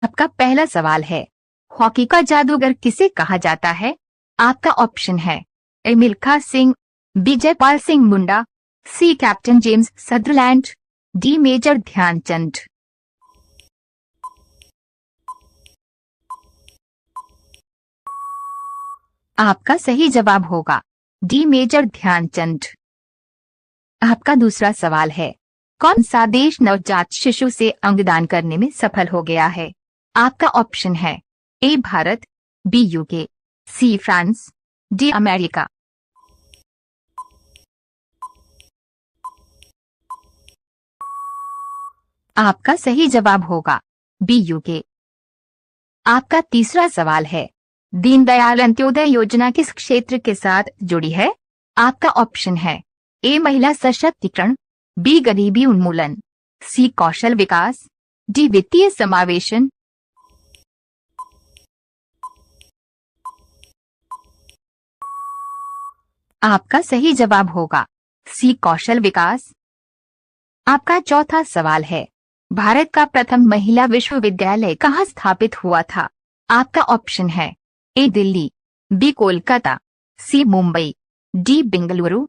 आपका पहला सवाल है, हॉकी का जादूगर किसे कहा जाता है? आपका ऑप्शन है A Milkha Singh, B Jaipal Singh Munda, C captain James Sutherland, D major Dhyanchand. आपका सही जवाब होगा डी मेजर ध्यानचंद। आपका दूसरा सवाल है, कौन सा देश नवजात शिशु से अंगदान करने में सफल हो गया है? आपका ऑप्शन है A Bharat, B UK, C France, D America. आपका सही जवाब होगा बी यूके। आपका तीसरा सवाल है, दीनदयाल अंत्योदय योजना किस क्षेत्र के साथ जुड़ी है? आपका ऑप्शन है ए महिला सशक्तिकरण, बी गरीबी उन्मूलन, सी कौशल विकास, डी वित्तीय समावेशन। आपका सही जवाब होगा सी कौशल विकास। आपका चौथा सवाल है, भारत का प्रथम महिला विश्वविद्यालय कहाँ स्थापित हुआ था? आपका ऑप्शन है ए दिल्ली, बी कोलकाता, सी मुंबई, डी बेंगलुरु।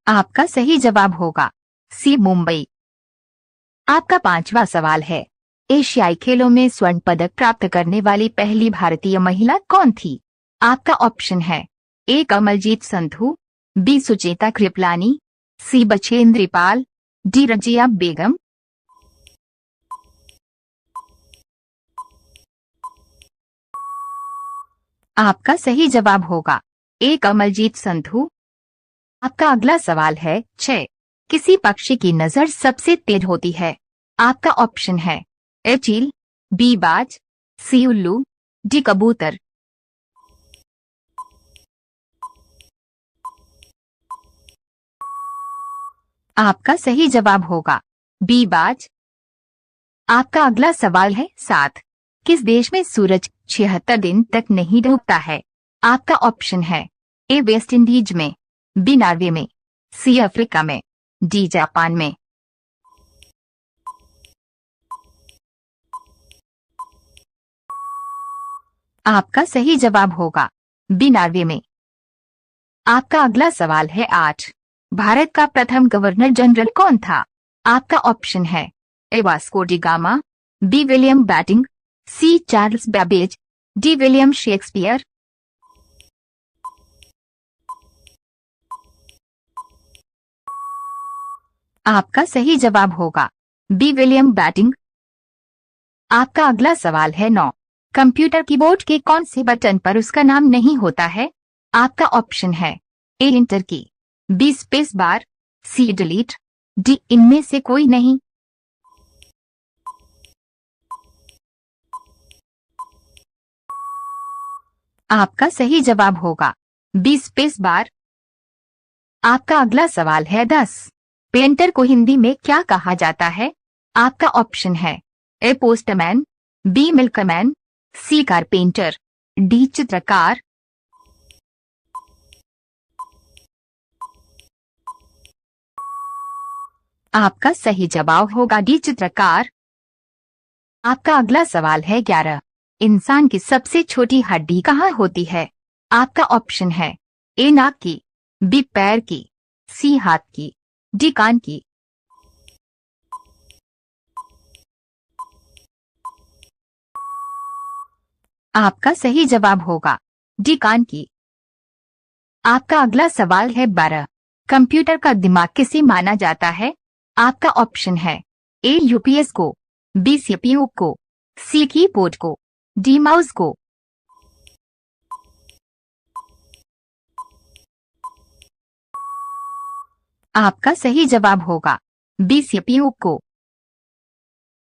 आपका सही जवाब होगा सी मुंबई। आपका पांचवा सवाल है, एशियाई खेलों में स्वर्ण पदक प्राप्त करने वाली पहली भारतीय महिला कौन थी? आपका ऑप्शन है ए कमलजीत संधू, बी सुचेता कृपलानी, सी बछेंद्री पाल, डी रजिया बेगम। आपका सही जवाब होगा ए कमलजीत संधू। आपका अगला सवाल है 6, किसी पक्षी की नजर सबसे तेज होती है? आपका ऑप्शन है ए चील, बी बाज, सी उल्लू, डी कबूतर। आपका सही जवाब होगा बी बाज। आपका अगला सवाल है 7, किस देश में सूरज 76 दिन तक नहीं डूबता है? आपका ऑप्शन है ए वेस्ट इंडीज में, बी नॉर्वे में, सी अफ्रीका में, डी जापान में। आपका सही जवाब होगा बी नॉर्वे में। आपका अगला सवाल है 8, भारत का प्रथम गवर्नर जनरल कौन था? आपका ऑप्शन है A Vasco da Gama, B William Bentinck, C Charles Babbage, D William Shakespeare. आपका सही जवाब होगा बी विलियम बैटिंग। आपका अगला सवाल है 9, कंप्यूटर कीबोर्ड के कौन से बटन पर उसका नाम नहीं होता है? आपका ऑप्शन है ए इंटर की, B space bar, C delete, D इनमें से कोई नहीं। आपका सही जवाब होगा बी स्पेस बार। आपका अगला सवाल है 10, पेंटर को हिंदी में क्या कहा जाता है? आपका ऑप्शन है A postman, B milkman, C carpenter, D चित्रकार। आपका सही जवाब होगा डी चित्रकार। आपका अगला सवाल है 11, इंसान की सबसे छोटी हड्डी कहाँ होती है? आपका ऑप्शन है ए नाक की, बी पैर की, सी हाथ की, डी कान की। आपका सही जवाब होगा डी कान की। आपका अगला सवाल है 12, कंप्यूटर का दिमाग किसे माना जाता है? आपका ऑप्शन है ए यूपीएस को, बी सीपीयू को, सी कीबोर्ड को, डी माउस को। आपका सही जवाब होगा बी सीपीयू को।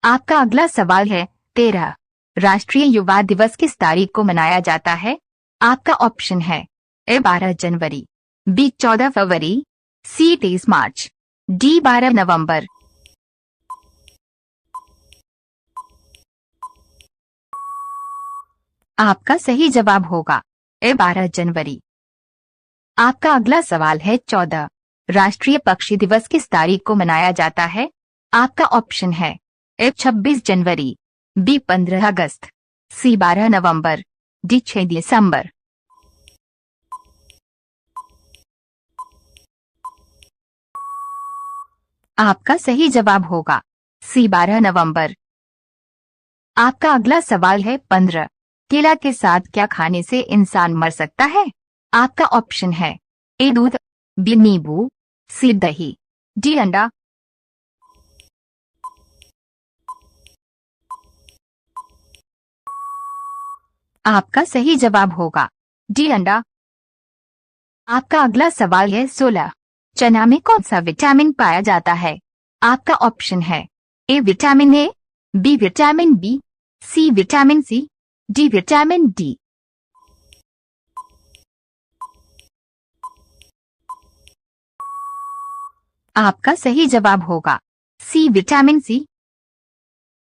आपका अगला सवाल है 13, राष्ट्रीय युवा दिवस किस तारीख को मनाया जाता है? आपका ऑप्शन है ए 12 जनवरी, बी 14 फरवरी, सी 23 मार्च, डी 12 नवंबर। आपका सही जवाब होगा ए 12 जनवरी। आपका अगला सवाल है 14, राष्ट्रीय पक्षी दिवस किस तारीख को मनाया जाता है? आपका ऑप्शन है ए 26 जनवरी, बी 15 अगस्त, सी 12 नवंबर, डी 6 दिसंबर। आपका सही जवाब होगा सी 12 नवंबर। आपका अगला सवाल है 15। केला के साथ क्या खाने से इंसान मर सकता है? आपका ऑप्शन है ए दूध, बी नींबू, सी दही, डी अंडा। आपका सही जवाब होगा डी अंडा। आपका अगला सवाल है 16। चना में कौन सा विटामिन पाया जाता है? आपका ऑप्शन है A vitamin A, B vitamin B, C vitamin C, D vitamin D. आपका सही जवाब होगा सी विटामिन सी।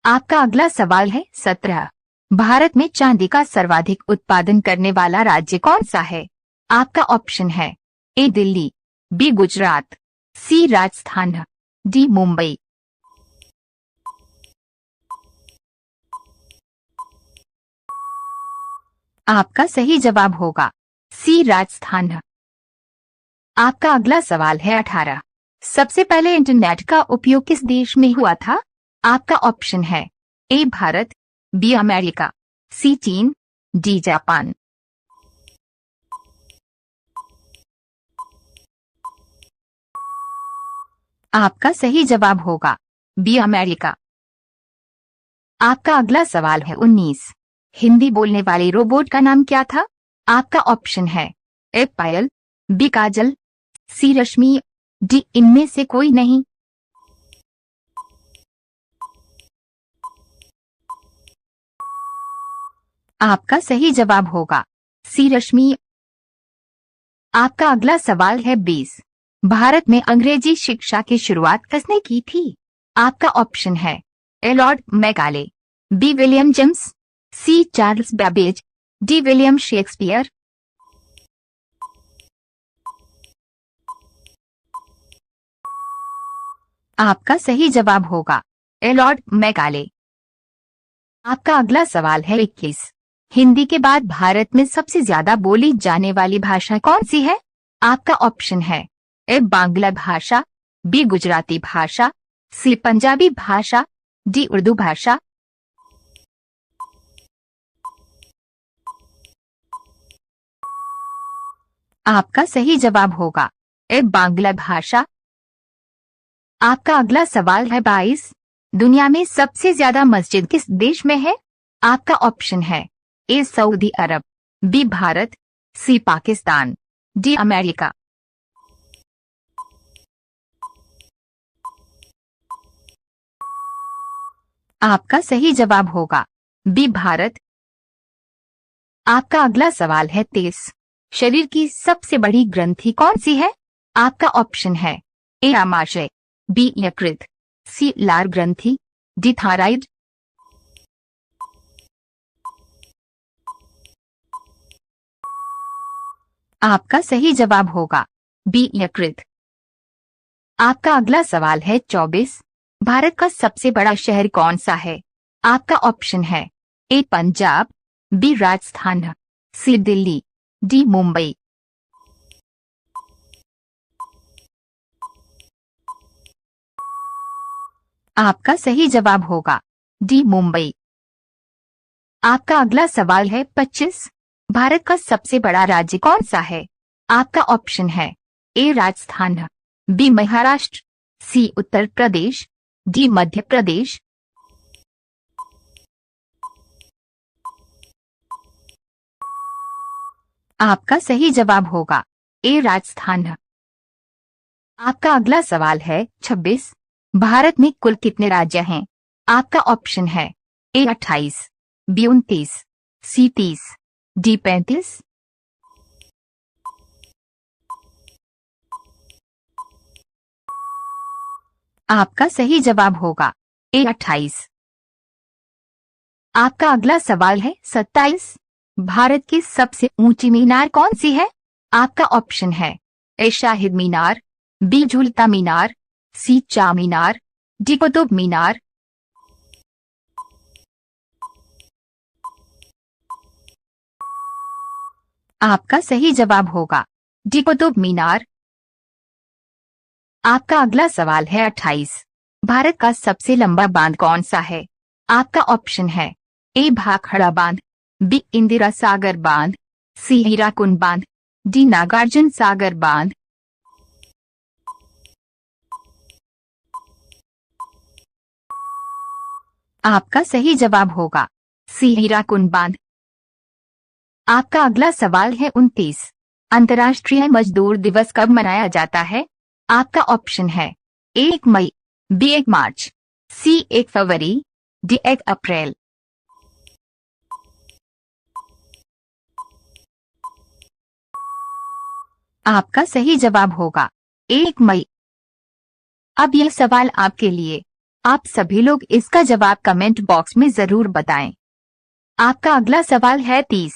आपका अगला सवाल है 17। भारत में चांदी का सर्वाधिक उत्पादन करने वाला राज्य कौन सा है? आपका ऑप्शन है ए दिल्ली, बी गुजरात, सी राजस्थान, डी मुंबई। आपका सही जवाब होगा सी राजस्थान। आपका अगला सवाल है 18। सबसे पहले इंटरनेट का उपयोग किस देश में हुआ था? आपका ऑप्शन है ए भारत, बी अमेरिका, सी चीन, डी जापान। आपका सही जवाब होगा बी अमेरिका। आपका अगला सवाल है 19। हिंदी बोलने वाले रोबोट का नाम क्या था? आपका ऑप्शन है ए पायल, बी काजल, सी रश्मि, डी इनमें से कोई नहीं। आपका सही जवाब होगा सी रश्मि। आपका अगला सवाल है 20। भारत में अंग्रेजी शिक्षा की शुरुआत किसने की थी? आपका ऑप्शन है A Lord Macaulay, B William James, C Charles Babbage, D William Shakespeare. आपका सही जवाब होगा ए लॉर्ड मैकाले। आपका अगला सवाल है 21। हिंदी के बाद भारत में सबसे ज्यादा बोली जाने वाली भाषा कौन सी है? आपका ऑप्शन है ए बांग्ला भाषा, बी गुजराती भाषा, सी पंजाबी भाषा, डी उर्दू भाषा। आपका सही जवाब होगा ए बांग्ला भाषा। आपका अगला सवाल है 22। दुनिया में सबसे ज्यादा मस्जिद किस देश में है? आपका ऑप्शन है ए सऊदी अरब, बी भारत, सी पाकिस्तान, डी अमेरिका। आपका सही जवाब होगा बी भारत। आपका अगला सवाल है 23। शरीर की सबसे बड़ी ग्रंथि कौन सी है? आपका ऑप्शन है ए आमाशय, बी यकृत, सी लार ग्रंथि, डी थायराइड। आपका सही जवाब होगा बी यकृत। आपका अगला सवाल है 24। भारत का सबसे बड़ा शहर कौन सा है? आपका ऑप्शन है ए पंजाब, बी राजस्थान, सी दिल्ली, डी मुंबई। आपका सही जवाब होगा डी मुंबई। आपका अगला सवाल है 25। भारत का सबसे बड़ा राज्य कौन सा है? आपका ऑप्शन है ए राजस्थान, बी महाराष्ट्र, सी उत्तर प्रदेश, डी मध्य प्रदेश। आपका सही जवाब होगा ए राजस्थान। आपका अगला सवाल है 26। भारत में कुल कितने राज्य हैं? आपका ऑप्शन है ए 28, बी 29, सी 30, डी 35। आपका सही जवाब होगा ए 28। आपका अगला सवाल है 27। भारत की सबसे ऊंची मीनार कौन सी है? आपका ऑप्शन है ए शाहिद मीनार, बी झूलता मीनार, सी चार मीनार, डी कुतुब मीनार। आपका सही जवाब होगा डी कुतुब मीनार। आपका अगला सवाल है 28। भारत का सबसे लंबा बांध कौन सा है? आपका ऑप्शन है ए भाखड़ा बांध, बी इंदिरा सागर बांध, सी हीराकुंड बांध, डी नागार्जुन सागर बांध। आपका सही जवाब होगा सी हीराकुंड बांध। आपका अगला सवाल है 29। अंतर्राष्ट्रीय मजदूर दिवस कब मनाया जाता है? आपका ऑप्शन है ए 1 मई, बी 1 मार्च, सी 1 फरवरी, डी 1 अप्रैल। आपका सही जवाब होगा 1 मई। अब यह सवाल आपके लिए। आप सभी लोग इसका जवाब कमेंट बॉक्स में जरूर बताएं। आपका अगला सवाल है 30।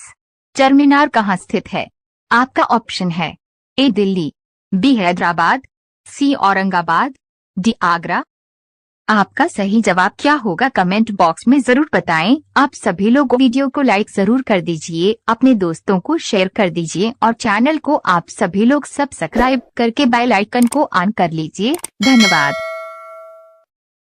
चारमीनार कहाँ स्थित है? आपका ऑप्शन है ए दिल्ली, बी हैदराबाद, सी औरंगाबाद, डी आगरा। आपका सही जवाब क्या होगा कमेंट बॉक्स में जरूर बताएं। आप सभी लोग वीडियो को लाइक जरूर कर दीजिए, अपने दोस्तों को शेयर कर दीजिए और चैनल को आप सभी लोग सब्सक्राइब करके बेल आइकन को ऑन कर लीजिए। धन्यवाद।